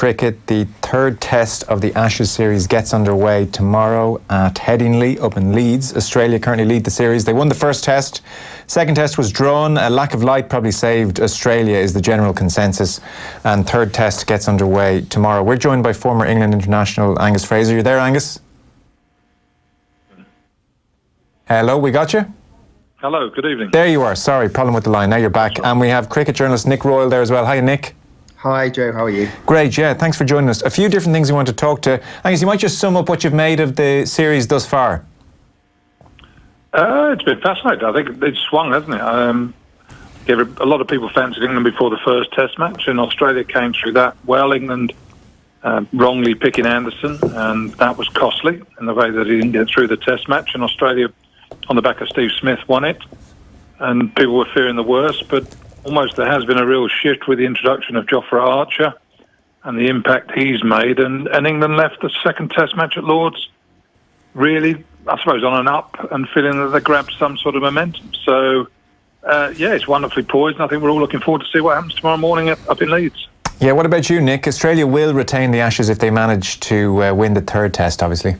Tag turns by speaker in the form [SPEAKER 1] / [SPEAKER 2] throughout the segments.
[SPEAKER 1] cricket. The third test of the Ashes series gets underway tomorrow at Headingley up in Leeds. Australia currently lead the series. They won the first test. Second test was drawn. A lack of light probably saved Australia is the general consensus. And third test gets underway tomorrow. We're joined by former England international Angus Fraser. You there, Angus? Hello, we got you?
[SPEAKER 2] Hello, good evening.
[SPEAKER 1] There you are. Sorry, problem with the line. Now you're back. And we have cricket journalist Nick Royle there as well. Hi, Nick.
[SPEAKER 3] Hi, Joe. How are you?
[SPEAKER 1] Great, yeah. Thanks for joining us. A few different things we want to talk to. Angus, you might just sum up what you've made of the series thus far.
[SPEAKER 2] It's been fascinating. I think it's swung, hasn't it? A lot of people fancied England before the first Test match, and Australia came through that well. England wrongly picking Anderson, and that was costly in the way that he didn't get through the Test match. And Australia, on the back of Steve Smith, won it, and people were fearing the worst, but almost there has been a real shift with the introduction of Jofra Archer and the impact he's made, and England left the second Test match at Lord's really, I suppose, on an up and feeling that they grabbed some sort of momentum. So, it's wonderfully poised, and I think we're all looking forward to see what happens tomorrow morning up in Leeds.
[SPEAKER 1] Yeah, what about you, Nick? Australia will retain the Ashes if they manage to win the third Test, obviously.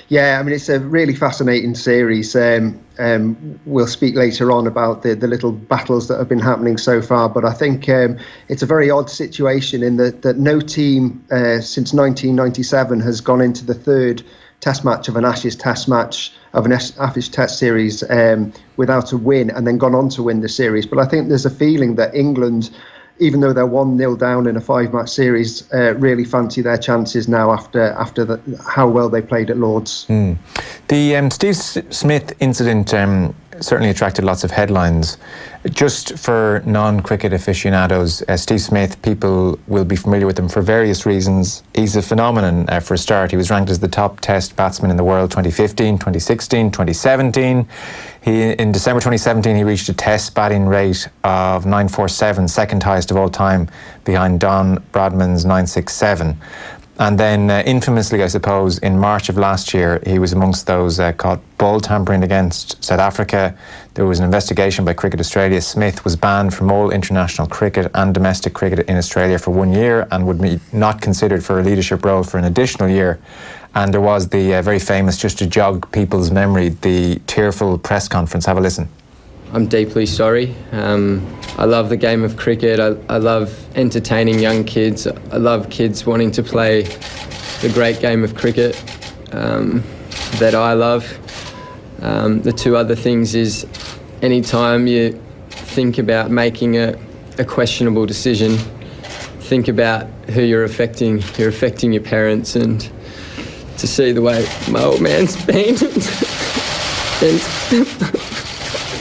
[SPEAKER 3] Yeah, I mean, it's a really fascinating series. We'll speak later on about the little battles that have been happening so far, but I think it's a very odd situation in that no team since 1997 has gone into the third Test match of an Ashes Test match, of an Ashes Test series without a win, and then gone on to win the series. But I think there's a feeling that England, even though they're 1-0 down in a 5-match series, really fancy their chances now after how well they played at Lord's.
[SPEAKER 1] The Steve Smith incident certainly attracted lots of headlines. Just for non-cricket aficionados, Steve Smith, people will be familiar with him for various reasons. He's a phenomenon for a start. He was ranked as the top Test batsman in the world 2015, 2016, 2017. In December 2017, he reached a Test batting rate of 947, second highest of all time, behind Don Bradman's 967. And then infamously, I suppose, in March of last year, he was amongst those caught ball tampering against South Africa. There was an investigation by Cricket Australia. Smith was banned from all international cricket and domestic cricket in Australia for 1 year and would be not considered for a leadership role for an additional year. And there was the very famous, just to jog people's memory, the tearful press conference. Have a listen.
[SPEAKER 4] I'm deeply sorry. I love the game of cricket. I love entertaining young kids. I love kids wanting to play the great game of cricket that I love. The two other things is anytime you think about making a questionable decision, think about who you're affecting. You're affecting your parents, and to see the way my old man's been and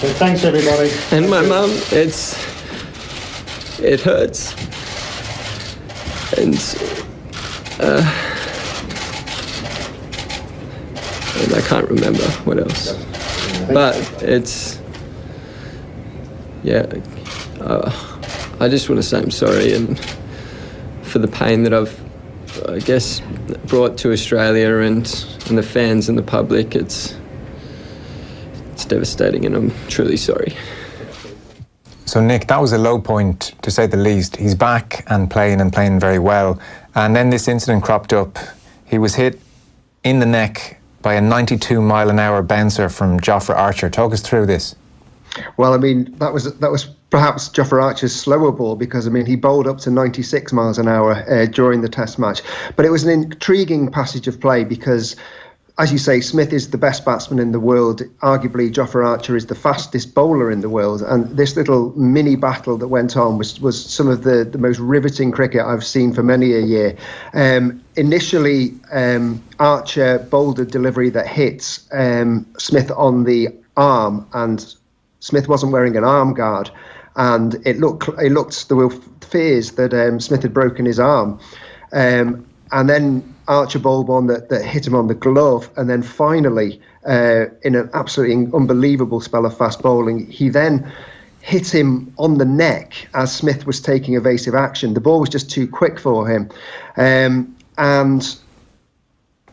[SPEAKER 5] so thanks, everybody.
[SPEAKER 4] And my mum, it hurts. And I can't remember what else. But it's, I just want to say I'm sorry and for the pain that I've, I guess, brought to Australia and the fans and the public. It's devastating, and I'm truly sorry.
[SPEAKER 1] So, Nick, that was a low point, to say the least. He's back and playing very well. And then this incident cropped up. He was hit in the neck by a 92-mile-an-hour bouncer from Jofra Archer. Talk us through this.
[SPEAKER 3] Well, I mean, that was perhaps Jofra Archer's slower ball, because, I mean, he bowled up to 96 miles an hour during the Test match. But it was an intriguing passage of play because, as you say, Smith is the best batsman in the world. Arguably, Jofra Archer is the fastest bowler in the world. And this little mini battle that went on was some of the most riveting cricket I've seen for many a year. Initially, Archer bowled a delivery that hits Smith on the arm, and Smith wasn't wearing an arm guard. And it looked there were fears that Smith had broken his arm. And then Archer bowled one that hit him on the glove, and then finally, in an absolutely unbelievable spell of fast bowling, he then hit him on the neck as Smith was taking evasive action. The ball was just too quick for him. And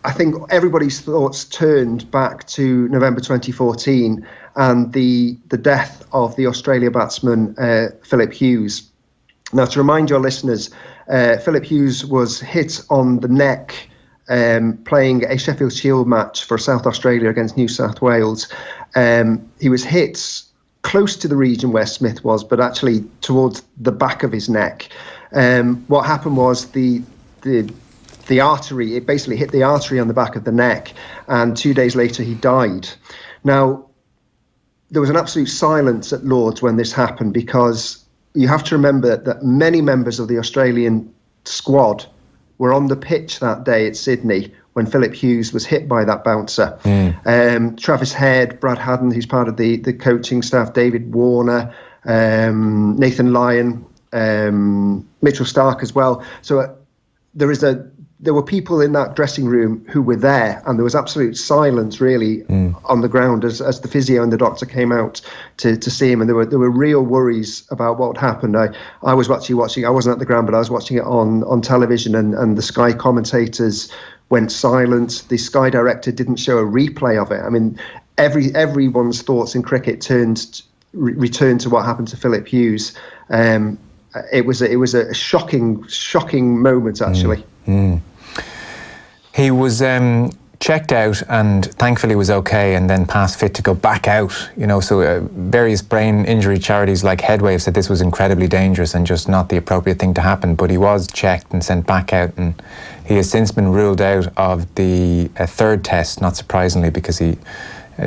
[SPEAKER 3] I think everybody's thoughts turned back to November 2014 and the death of the Australia batsman Phillip Hughes. Now, to remind your listeners, Phillip Hughes was hit on the neck playing a Sheffield Shield match for South Australia against New South Wales. He was hit close to the region where Smith was, but actually towards the back of his neck. What happened was the artery, it basically hit the artery on the back of the neck, and 2 days later he died. Now, there was an absolute silence at Lord's when this happened, because you have to remember that many members of the Australian squad were on the pitch that day at Sydney when Phillip Hughes was hit by that bouncer. Travis Head, Brad Haddon, who's part of the coaching staff, David Warner, Nathan Lyon, Mitchell Stark as well. So there were people in that dressing room who were there, and there was absolute silence really on the ground as the physio and the doctor came out to see him, and there were real worries about what happened. I was actually watching, I wasn't at the ground, but I was watching it on television, and the Sky commentators went silent. The Sky director didn't show a replay of it. I mean, everyone's thoughts in cricket returned to what happened to Phillip Hughes. It was a shocking moment, actually.
[SPEAKER 1] He was checked out and thankfully was okay, and then passed fit to go back out. So various brain injury charities like Headway have said this was incredibly dangerous and just not the appropriate thing to happen. But he was checked and sent back out, and he has since been ruled out of the third test, not surprisingly, because he,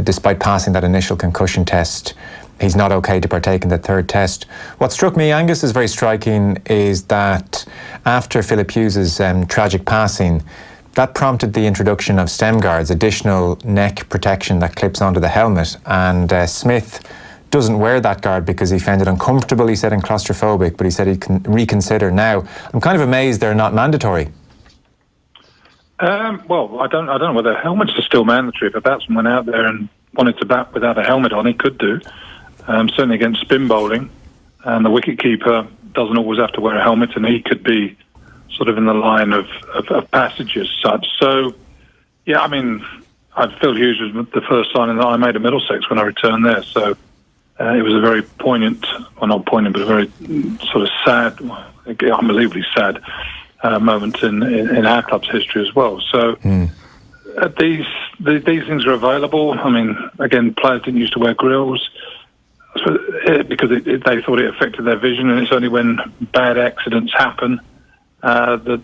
[SPEAKER 1] despite passing that initial concussion test, he's not okay to partake in the third test. What struck me, Angus, is very striking, is that after Phillip Hughes' tragic passing, that prompted the introduction of stem guards, additional neck protection that clips onto the helmet. And Smith doesn't wear that guard because he found it uncomfortable, he said, and claustrophobic, but he said he can reconsider now. I'm kind of amazed they're not mandatory.
[SPEAKER 2] Well, I don't know whether helmets are still mandatory. If a batsman went out there and wanted to bat without a helmet on, he could do. Certainly against spin bowling, and the wicketkeeper doesn't always have to wear a helmet, and he could be sort of in the line of passage as such. So, yeah, I mean, Phil Hughes was the first signing that I made at Middlesex when I returned there. So it was a very poignant, well, not poignant, but a very sort of sad, unbelievably sad moment in our club's history as well. So these things are available. I mean, again, players didn't used to wear grills because they thought it affected their vision, and it's only when bad accidents happen that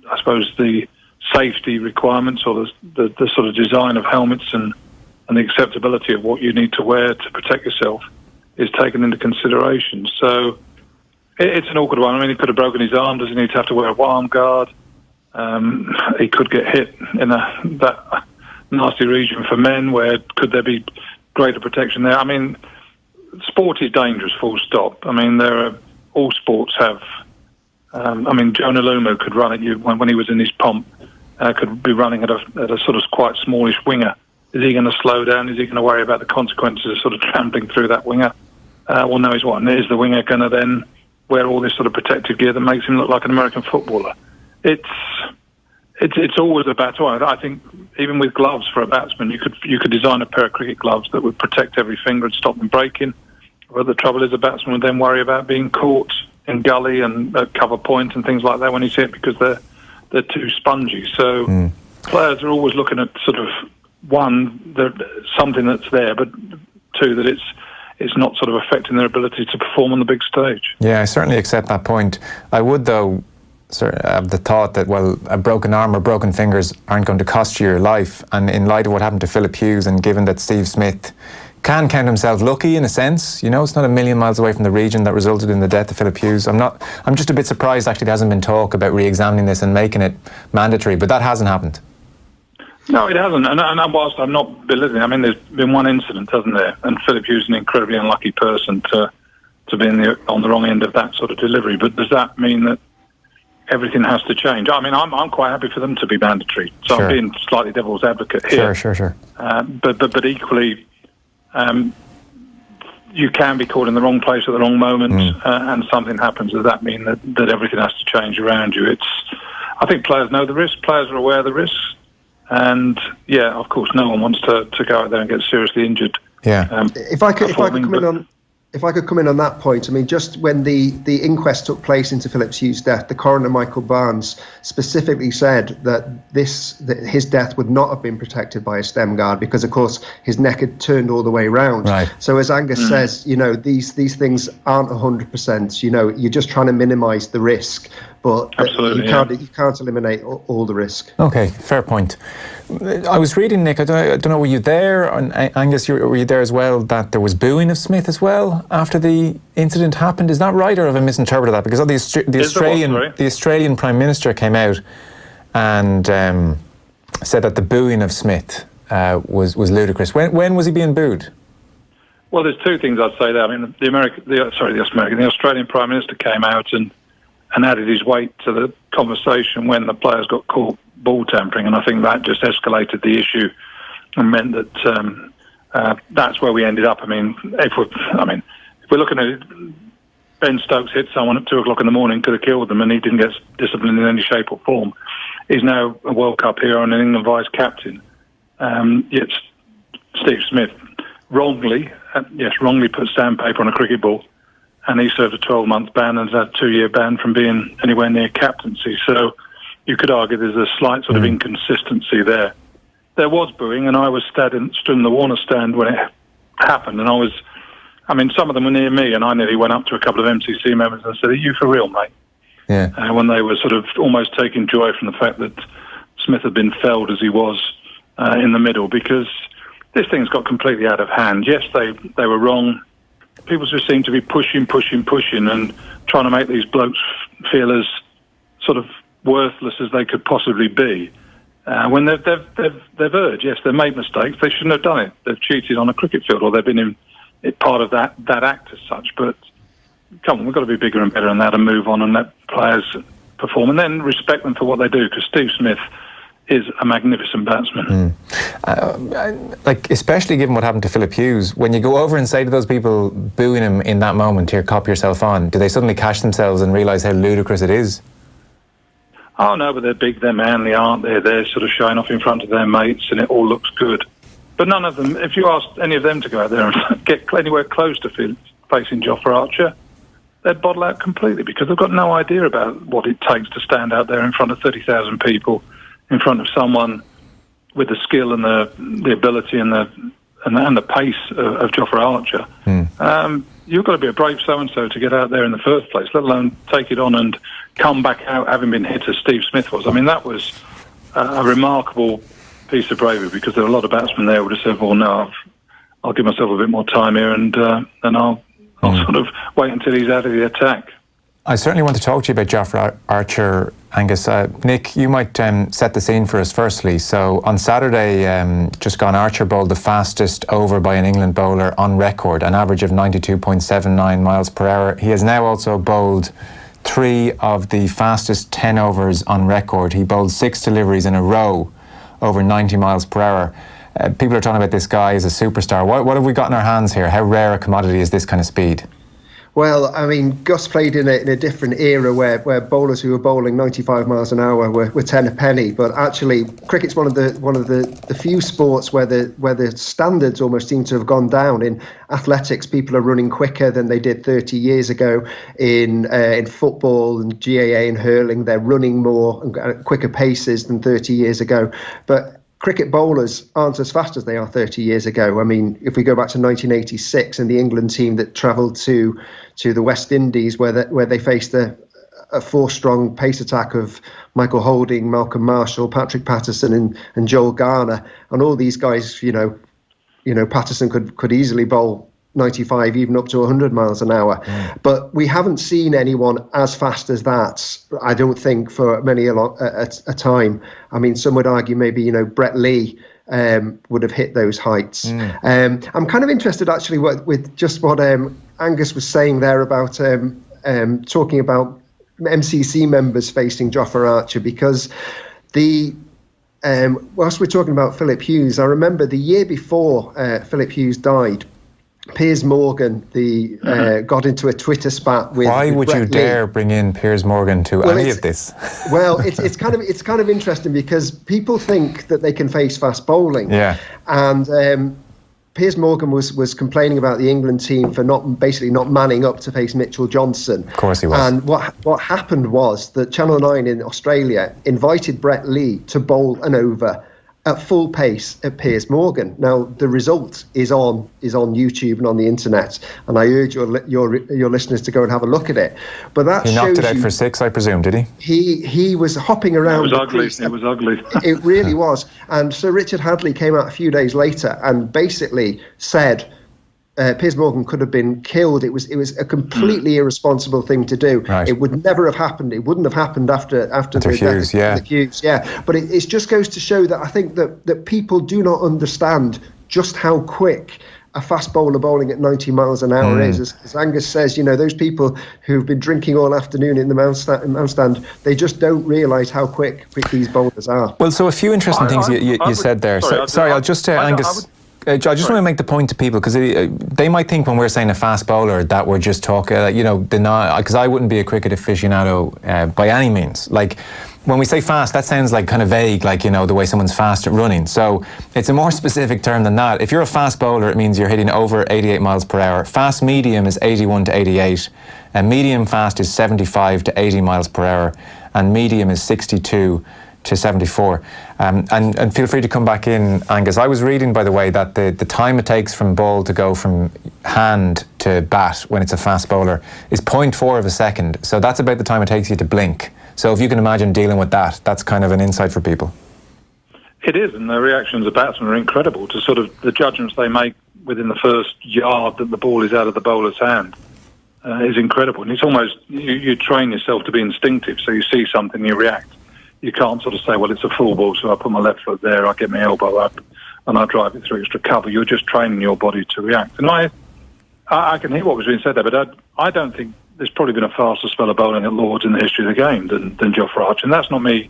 [SPEAKER 2] I suppose the safety requirements or the sort of design of helmets and the acceptability of what you need to wear to protect yourself is taken into consideration. So it's an awkward one. I mean, he could have broken his arm. Does he need to have to wear a arm guard? He could get hit in that nasty region for men. Where could there be greater protection there? I mean, sport is dangerous, full stop. I mean, all sports have. I mean, Jonah Lumo could run at you when he was in his pomp. Could be running at a sort of quite smallish winger. Is he going to slow down? Is he going to worry about the consequences of sort of trampling through that winger? Well, no, he's what? Is the winger going to then wear all this sort of protective gear that makes him look like an American footballer? It's always a battle. I think even with gloves for a batsman, you could design a pair of cricket gloves that would protect every finger and stop them breaking. But the trouble is, a batsman would then worry about being caught in gully and at cover point and things like that when he's hit, because they're too spongy. So players are always looking at sort of one, something that's there, but two, that it's not sort of affecting their ability to perform on the big stage.
[SPEAKER 1] Yeah, I certainly accept that point. I would, though, have the thought that, well, a broken arm or broken fingers aren't going to cost you your life. And in light of what happened to Phillip Hughes, and given that Steve Smith can count himself lucky in a sense, it's not a million miles away from the region that resulted in the death of Phillip Hughes. I'm just a bit surprised actually there hasn't been talk about re-examining this and making it mandatory, but that hasn't happened.
[SPEAKER 2] No, it hasn't, and whilst I'm not belittling, I mean, there's been one incident, hasn't there? And Phillip Hughes is an incredibly unlucky person to be on the wrong end of that sort of delivery. But does that mean that everything has to change? I mean, I'm quite happy for them to be mandatory. So sure. I'm being slightly devil's advocate here. Sure. But equally, you can be caught in the wrong place at the wrong moment, and something happens. Does that mean that everything has to change around you? I think players know the risks. Players are aware of the risks. And yeah, of course, no one wants to go out there and get seriously injured.
[SPEAKER 1] Yeah.
[SPEAKER 3] If I could come in on if I could come in on that point, I mean, just when the inquest took place into Phillip Hughes' death, the coroner, Michael Barnes, specifically said that his death would not have been protected by a stem guard because, of course, his neck had turned all the way round.
[SPEAKER 1] Right.
[SPEAKER 3] So as Angus says, these things aren't 100%. You're just trying to minimise the risk, but you can't eliminate all the risk.
[SPEAKER 1] Okay, fair point. I was reading, Nick, I don't know, were you there? And Angus, were you there as well, that there was booing of Smith as well after the incident happened? Is that right, or have I misinterpreted that? Because the Australian Prime Minister came out and said that the booing of Smith was ludicrous. When was he being booed?
[SPEAKER 2] Well, there's two things I'd say there. I mean, the Australian Prime Minister came out and added his weight to the conversation when the players got caught ball tampering, and I think that just escalated the issue and meant that that's where we ended up. I mean, if we're looking at it, Ben Stokes hit someone at 2:00 in the morning, could have killed them, and he didn't get disciplined in any shape or form. He's now a World Cup hero and an England vice captain. Yet Steve Smith wrongly put sandpaper on a cricket ball, and he served a 12-month ban and has had a 2-year ban from being anywhere near captaincy. So you could argue there's a slight sort of inconsistency there. There was booing, and I was stood in the Warner stand when it happened, and some of them were near me, and I nearly went up to a couple of MCC members and said, "Are you for real, mate?" Yeah. When they were sort of almost taking joy from the fact that Smith had been felled as he was in the middle, because this thing's got completely out of hand. Yes, they were wrong. People just seem to be pushing and trying to make these blokes feel as sort of worthless as they could possibly be. When they've erred, yes, they've made mistakes. They shouldn't have done it. They've cheated on a cricket field, or they've been part of that act as such. But come on, we've got to be bigger and better than that and move on and let players perform, and then respect them for what they do, because Steve Smith is a magnificent batsman.
[SPEAKER 1] Especially given what happened to Phillip Hughes, when you go over and say to those people booing him in that moment, "Here, cop yourself on," do they suddenly catch themselves and realise how ludicrous it is?
[SPEAKER 2] Oh no, but they're big, they're manly, aren't they? They're sort of showing off in front of their mates, and it all looks good. But none of them, if you ask any of them to go out there and get anywhere close to facing Jofra Archer, they'd bottle out completely, because they've got no idea about what it takes to stand out there in front of 30,000 people, in front of someone with the skill and the ability and the pace of Jofra Archer. You've got to be a brave so-and-so to get out there in the first place, let alone take it on and come back out having been hit as Steve Smith was. I mean, that was a remarkable piece of bravery, because there were a lot of batsmen there who would have said, "Well, no, I'll give myself a bit more time here and I'll sort of wait until he's out of the attack."
[SPEAKER 1] I certainly want to talk to you about Jofra Archer, Angus. Nick, you might set the scene for us firstly. So on Saturday, just gone, Archer bowled the fastest over by an England bowler on record, an average of 92.79 miles per hour. He has now also bowled 3 of the fastest 10 overs on record. He bowled 6 deliveries in a row over 90 miles per hour. People are talking about this guy as a superstar. What have we got in our hands here? How rare a commodity is this kind of speed?
[SPEAKER 3] Well, I mean, Gus played in a different era where bowlers who were bowling 95 miles an hour were 10 a penny. But actually, cricket's one of the few sports where the standards almost seem to have gone down. In athletics, people are running quicker than they did 30 years ago. In football and GAA and hurling, they're running more and quicker paces than 30 years ago. But cricket bowlers aren't as fast as they are 30 years ago. I mean, if we go back to 1986 and the England team that travelled to the West Indies, where they faced a 4-strong pace attack of Michael Holding, Malcolm Marshall, Patrick Patterson and Joel Garner, and all these guys, Patterson could easily bowl 95, even up to 100 miles an hour. But we haven't seen anyone as fast as that, I don't think, for many a time. I mean, some would argue maybe, Brett Lee would have hit those heights. I'm kind of interested, actually, with just what Angus was saying there about talking about MCC members facing Jofra Archer, because whilst we're talking about Phillip Hughes, I remember the year before Phillip Hughes died, Piers Morgan got into a Twitter spat with.
[SPEAKER 1] Why would
[SPEAKER 3] Brett
[SPEAKER 1] you dare bring in Piers Morgan to any of this?
[SPEAKER 3] Well, it's kind of interesting, because people think that they can face fast bowling, and Piers Morgan was complaining about the England team for not manning up to face Mitchell Johnson.
[SPEAKER 1] Of course he was.
[SPEAKER 3] And what happened was that Channel 9 in Australia invited Brett Lee to bowl an over at full pace at Piers Morgan. Now the result is on YouTube and on the internet, and I urge your listeners to go and have a look at it. But that
[SPEAKER 1] he knocked it out for 6, I presume, did he?
[SPEAKER 3] He was hopping around.
[SPEAKER 2] It was ugly. It was ugly.
[SPEAKER 3] It really was. And Sir Richard Hadley came out a few days later and basically said Piers Morgan could have been killed. It was a completely irresponsible thing to do.
[SPEAKER 1] Right.
[SPEAKER 3] It would never have happened. It wouldn't have happened after the
[SPEAKER 1] Hughes,
[SPEAKER 3] Hughes, yeah. But it just goes to show that I think that people do not understand just how quick a fast bowler bowling at 90 miles an hour is. As Angus says, those people who've been drinking all afternoon in the mound stand, they just don't realise how quick these bowlers are.
[SPEAKER 1] Well, so a few interesting things you said there. Sorry, I'll just Angus. I just want to make the point to people, because they might think when we're saying a fast bowler that we're just talking, because I wouldn't be a cricket aficionado by any means. Like, when we say fast, that sounds like kind of vague, like, the way someone's fast at running. So it's a more specific term than that. If you're a fast bowler, it means you're hitting over 88 miles per hour. Fast medium is 81 to 88, and medium fast is 75 to 80 miles per hour, and medium is 62 to 74. And feel free to come back in, Angus. I was reading, by the way, that the time it takes from ball to go from hand to bat when it's a fast bowler is 0.4 of a second. So that's about the time it takes you to blink. So if you can imagine dealing with that, that's kind of an insight for people.
[SPEAKER 2] It is, and the reactions of batsmen are incredible to sort of the judgments they make within the first yard that the ball is out of the bowler's hand. Is incredible. And it's almost, you train yourself to be instinctive, so you see something, you react. You can't sort of say, well, it's a full ball, so I put my left foot there, I get my elbow up, and I drive it through extra cover. You're just training your body to react. And I can hear what was being said there, but I don't think there's probably been a faster spell of bowling at Lords in the history of the game than Jofra Archer. And that's not me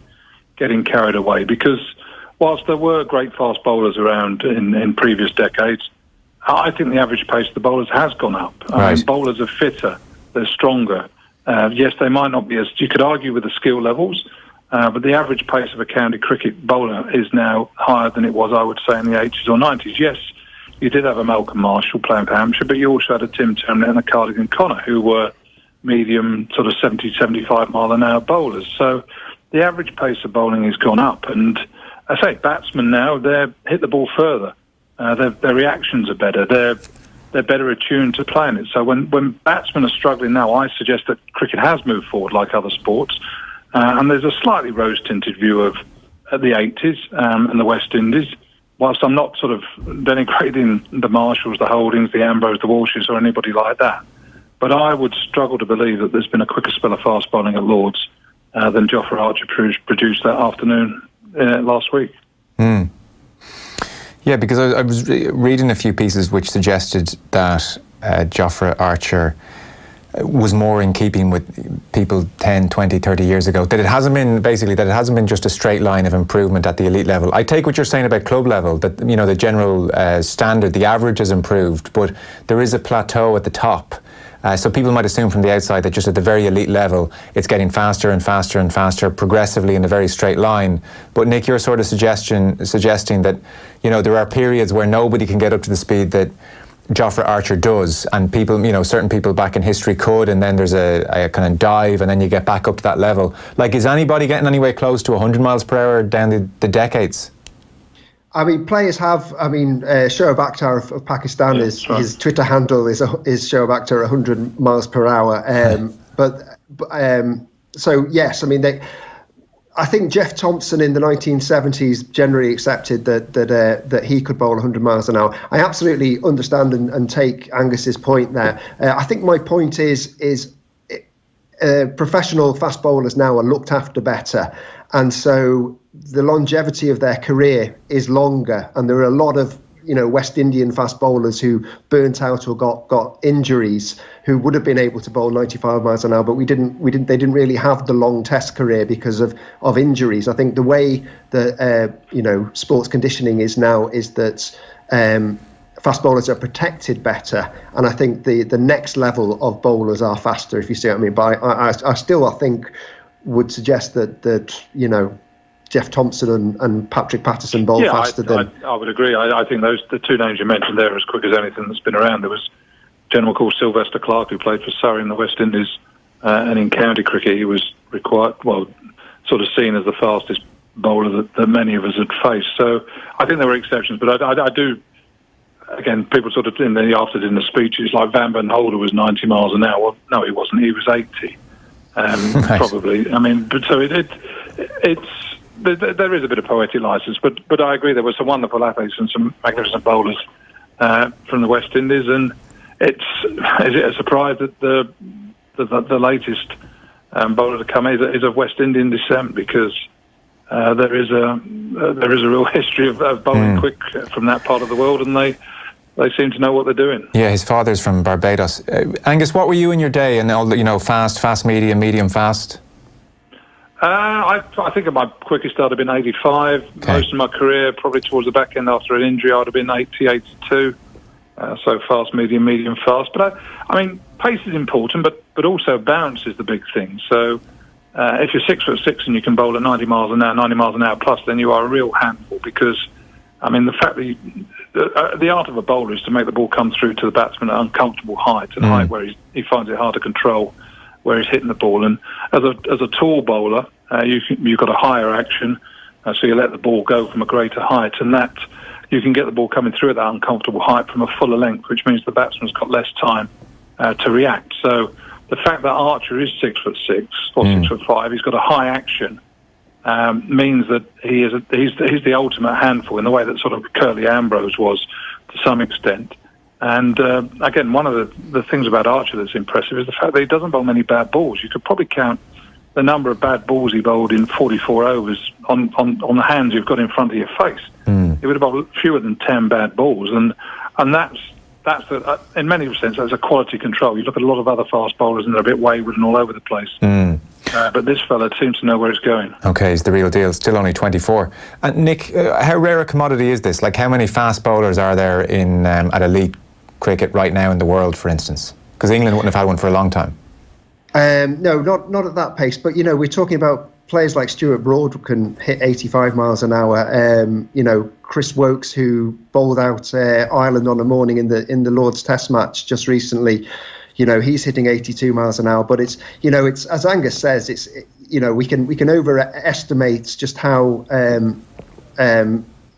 [SPEAKER 2] getting carried away, because whilst there were great fast bowlers around in previous decades, I think the average pace of the bowlers has gone up.
[SPEAKER 1] Right.
[SPEAKER 2] Bowlers are fitter, they're stronger. Yes, they might not be as, you could argue with the skill levels, but the average pace of a county cricket bowler is now higher than it was, I would say, in the 80s or 90s. Yes, you did have a Malcolm Marshall playing for Hampshire, but you also had a Tim Turner and a Cardigan Connor, who were medium, sort of 70, 75 mile an hour bowlers. So the average pace of bowling has gone up. And I say, batsmen now, they hit the ball further. Their reactions are better. They're better attuned to playing it. So when batsmen are struggling now, I suggest that cricket has moved forward like other sports. And there's a slightly rose-tinted view of the 80s and the West Indies. Whilst I'm not sort of denigrating the Marshalls, the Holdings, the Ambrose, the Walshes, or anybody like that, but I would struggle to believe that there's been a quicker spell of fast bowling at Lords than Jofra Archer produced that afternoon last week.
[SPEAKER 1] Yeah, because I was reading a few pieces which suggested that Jofra Archer was more in keeping with people 10, 20, 30 years ago, that it hasn't been just a straight line of improvement at the elite level. I take what you're saying about club level, that the general standard, the average has improved, but there is a plateau at the top. So people might assume from the outside that just at the very elite level, it's getting faster and faster and faster, progressively in a very straight line. But Nick, you're sort of suggesting that, there are periods where nobody can get up to the speed that Jofra Archer does, and people, certain people back in history could, and then there's a kind of dive, and then you get back up to that level. Like, is anybody getting anywhere close to 100 miles per hour down the decades?
[SPEAKER 3] I mean, players have. Shoaib Akhtar of Pakistan, his Twitter handle is Shoaib Akhtar 100 miles per hour. So yes, I mean I think Jeff Thompson in the 1970s generally accepted that he could bowl 100 miles an hour. I absolutely understand and take Angus's point there. I think my point is professional fast bowlers now are looked after better, and so the longevity of their career is longer. And there are a lot of West Indian fast bowlers who burnt out or got injuries, who would have been able to bowl 95 miles an hour, but they didn't really have the long test career because of injuries. I think the way that sports conditioning is now is that fast bowlers are protected better, and I think the next level of bowlers are faster, if you see what I mean. But I still think would suggest that Jeff Thompson and Patrick Patterson bowl faster than...
[SPEAKER 2] I would agree. I think the two names you mentioned there are as quick as anything that's been around. There was a gentleman called Sylvester Clarke who played for Surrey in the West Indies, and in county cricket he was sort of seen as the fastest bowler that many of us had faced. So I think there were exceptions, but I do... Again, people sort of after doing the speeches, like Van Holder was 90 miles an hour. Well, no, he wasn't. He was 80, nice. Probably. I mean, but so there is a bit of poetic license, but I agree there were some wonderful athletes and some magnificent bowlers from the West Indies, and is it a surprise that the latest bowler to come is of West Indian descent, because there is a real history of bowling quick from that part of the world, and they seem to know what they're doing. Yeah,
[SPEAKER 1] his father's from Barbados. Angus, what were you in your day? And all fast, medium, fast?
[SPEAKER 2] I think my quickest start had been 85. Okay. Most of my career, probably towards the back end after an injury, I'd have been 80, 82. So fast, medium, fast. But I mean, pace is important, but also bounce is the big thing. So if you're 6'6" and you can bowl at 90 miles an hour plus, then you are a real handful, because, I mean, the fact that the art of a bowler is to make the ball come through to the batsman at uncomfortable height, and height where he finds it hard to control where he's hitting the ball. And as a tall bowler, you've got a higher action, so you let the ball go from a greater height, and that you can get the ball coming through at that uncomfortable height from a fuller length, which means the batsman's got less time to react. So the fact that Archer is 6'6" or 6'5", he's got a high action, means that he's the ultimate handful in the way that sort of Curly Ambrose was to some extent. And again, one of the things about Archer that's impressive is the fact that he doesn't bowl many bad balls. You could probably count the number of bad balls he bowled in 44 overs on the hands you've got in front of your face. He would have bowled fewer than 10 bad balls, and that's in many senses that's a quality control. You look at a lot of other fast bowlers and they're a bit wayward and all over the place. But this fella seems to know where it's going. Okay, he's the real deal. Still only 24. Nick, how rare a commodity is this? Like, how many fast bowlers are there in at elite cricket right now in the world, for instance? Because England wouldn't have had one for a long time.
[SPEAKER 3] No, not at that pace. But, we're talking about players like Stuart Broad can hit 85 miles an hour. Chris Wokes, who bowled out Ireland on a morning in the Lord's Test match just recently, he's hitting 82 miles an hour. But it's as Angus says, we can overestimate just how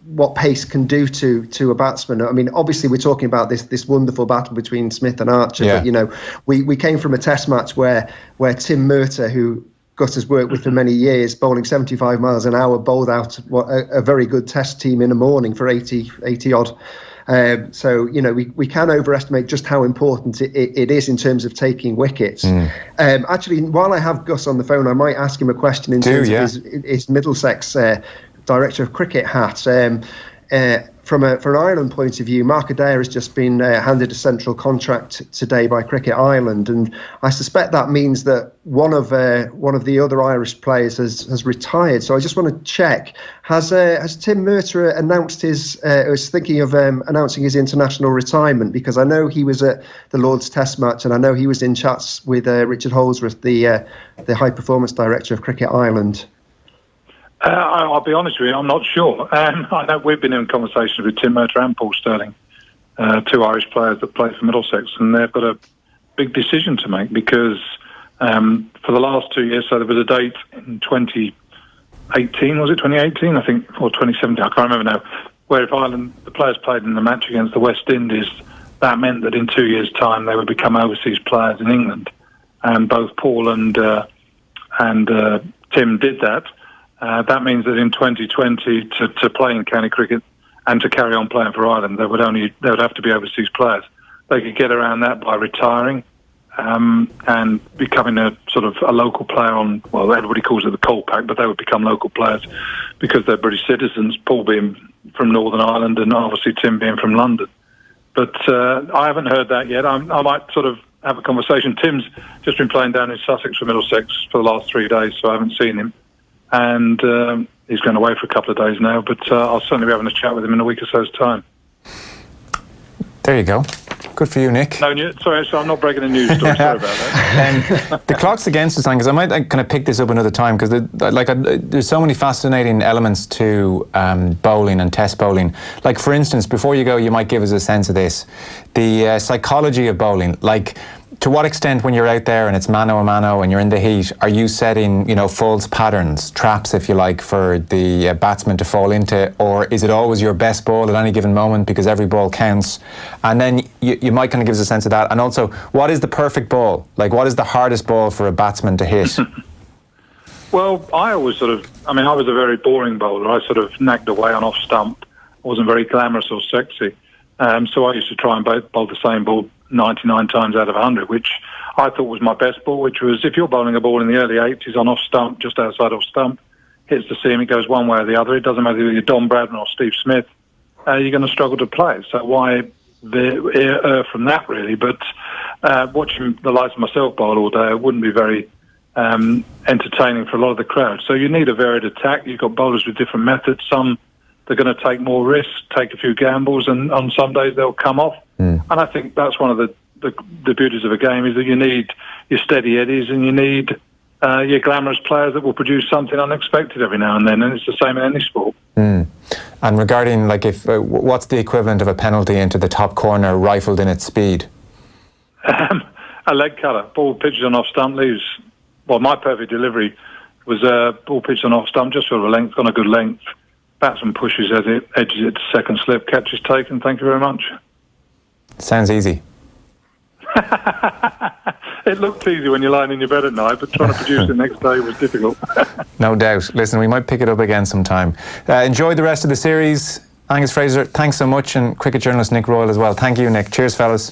[SPEAKER 3] what pace can do to a batsman. I mean, obviously we're talking about this wonderful battle between Smith and Archer. Yeah. But we came from a Test match where Tim Murtagh, who Gus has worked with for many years, bowling 75 miles an hour, bowled out a very good Test team in a morning for 80 odd. So we can overestimate just how important it is in terms of taking wickets. Actually, while I have Gus on the phone, I might ask him a question in terms of his Middlesex Director of Cricket hat. From an Ireland point of view, Mark Adair has just been handed a central contract today by Cricket Ireland, and I suspect that means that one of the other Irish players has retired. So I just want to check: has Tim Murtagh announced was thinking of announcing his international retirement? Because I know he was at the Lord's Test match, and I know he was in chats with Richard Holdsworth, the High Performance Director of Cricket Ireland.
[SPEAKER 2] I'll be honest with you, I'm not sure. I know we've been in conversations with Tim Murtagh and Paul Stirling, two Irish players that play for Middlesex, and they've got a big decision to make, because for the last 2 years, so there was a date in 2018, was it 2018, I think, or 2017, I can't remember now, where if Ireland, the players played in the match against the West Indies, that meant that in 2 years' time they would become overseas players in England. And both Paul and Tim did that. That means that in 2020, to play in county cricket and to carry on playing for Ireland, they would have to be overseas players. They could get around that by retiring and becoming a sort of a local player on, well, everybody calls it the coal pack, but they would become local players because they're British citizens, Paul being from Northern Ireland and obviously Tim being from London. But I haven't heard that yet. I might sort of have a conversation. Tim's just been playing down in Sussex for Middlesex for the last 3 days, so I haven't seen him. And he's going away for a couple of days now, but I'll certainly be having a chat with him in a week or so's time.
[SPEAKER 1] There you go. Good for you, Nick.
[SPEAKER 2] No, sorry, I'm not breaking a news story. Sorry about that.
[SPEAKER 1] The clock's against us, Angus. I might kind of pick this up another time because there's so many fascinating elements to bowling and test bowling. Like, for instance, before you go, you might give us a sense of this. The psychology of bowling. Like, to what extent when you're out there and it's mano a mano and you're in the heat, are you setting, false patterns, traps, if you like, for the batsman to fall into? Or is it always your best ball at any given moment because every ball counts? And then you might kind of give us a sense of that. And also, what is the perfect ball? Like, what is the hardest ball for a batsman to hit?
[SPEAKER 2] Well, I always I was a very boring bowler. I sort of nagged away on off stump. I wasn't very glamorous or sexy. So I used to try and bowl the same ball 99 times out of 100, which I thought was my best ball, which was if you're bowling a ball in the early 80s on off stump, just outside off stump, hits the seam, it goes one way or the other. It doesn't matter whether you're Don Bradman or Steve Smith, you're going to struggle to play. So why err from that, really? But watching the likes of myself bowl all day, it wouldn't be very entertaining for a lot of the crowd. So you need a varied attack. You've got bowlers with different methods. Some they're going to take more risks, take a few gambles, and on some days they'll come off. And I think that's one of the beauties of a game is that you need your steady eddies and you need your glamorous players that will produce something unexpected every now and then. And it's the same in any sport. And
[SPEAKER 1] regarding, like, if what's the equivalent of a penalty into the top corner rifled in its speed?
[SPEAKER 2] A leg cutter. Ball pitches on off stump leaves. Well, my perfect delivery was ball pitched on off stump, just sort of a length, on a good length. Batsman pushes as it edges it to second slip, catch is taken. Thank you very much.
[SPEAKER 1] Sounds easy.
[SPEAKER 2] It looked easy when you're lying in your bed at night, but trying to produce it the next day was difficult.
[SPEAKER 1] No doubt. Listen, we might pick it up again sometime. Enjoy the rest of the series. Angus Fraser, thanks so much, and cricket journalist Nick Royle as well. Thank you, Nick. Cheers, fellas.